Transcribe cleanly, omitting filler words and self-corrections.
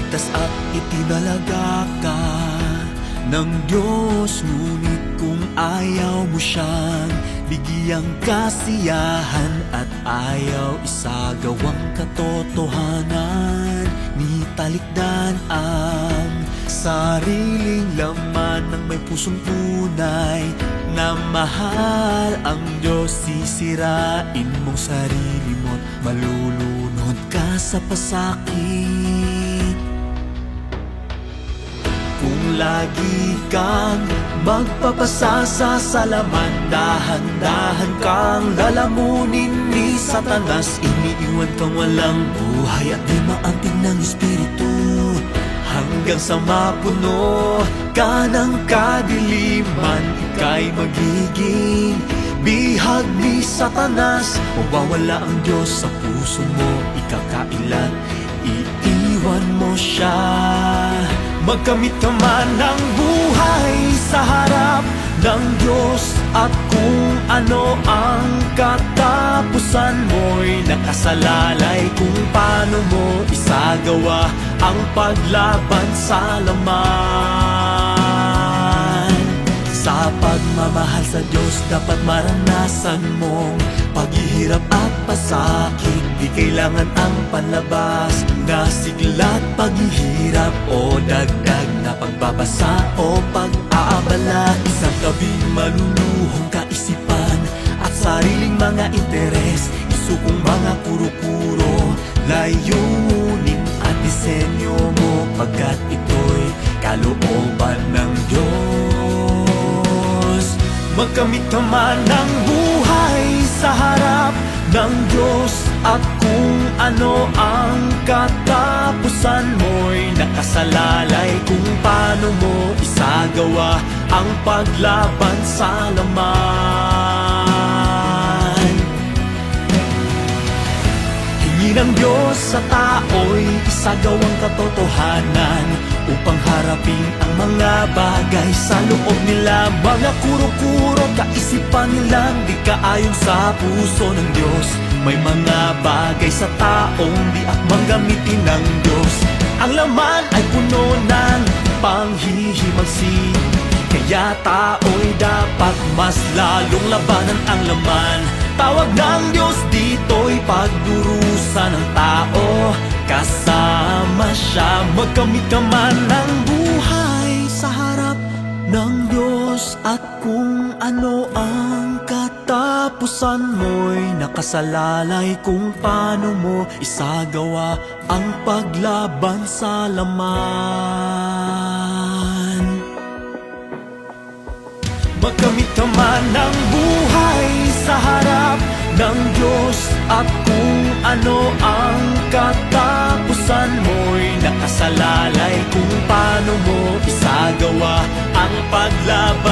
Iligtas at itinalaga ka ng Diyos. Ngunit kung ayaw mo siyang bigyang kasiyahan at ayaw isagawang katotohanan, nitalikdan ang sariling laman ng may pusong tunay na mahal ang Diyos. Sisirain mong sarili mo't malulunod ka sa pasakit. Kung lagi kang magpapasasa sa laman, dahan-dahan kang lalamunin ni Satanas. Iniiwan kang walang buhay at di maantig ng Espiritu, hanggang sa mapuno ka ng kadiliman. Ika'y magiging bihag ni Satanas. Mawawala ang Diyos sa puso mo, ikakailan, iiwan mo siya. Magkamit ka man ng buhay sa harap ng Diyos, at kung ano ang katapusan mo'y nakasalalay kung paano mo isagawa ang paglaban sa laman. Sa pagmamahal sa Diyos, dapat maranasan mong paghihirap at pasakit. Di kailangan ang panlabas na sigla't paghihirap o dagdag na pagbabasa o pag-aabala. Isang tabing maluluhong kaisipan at sariling mga interes, isukong mga kuro-kuro, layunin at disenyo mo, pagkat ito'y kalooban ng Diyos. Magkamit ka man ng buhay sa harap ng Diyos, at kung ano ang katapusan mo'y nakasalalay kung paano mo isagawa ang paglaban sa laman. Hingi ng Diyos sa tao'y isagawang katotohanan upang harapin ang mga bagay sa loob nila. Mga kuro-kuro kaisipan nilang di kaayon sa puso ng Diyos. May mga bagay sa taong di akmang gamitin ng Diyos. Ang laman ay puno ng panghihimagsik, kaya tao'y dapat mas lalong labanan ang laman. Tawag ng Diyos dito'y pagdurusa ng tao, kasama siya. Magkamit ka man ng buhay sa harap ng Diyos, at kung ano ang katapusan mo'y nakasalalay kung paano mo isagawa ang paglaban sa laman. Magkamit ka man ng buhay sa harap ng Diyos, at kung ano ang katapusan mo'y nakasalalay kung paano mo isagawa ang paglaban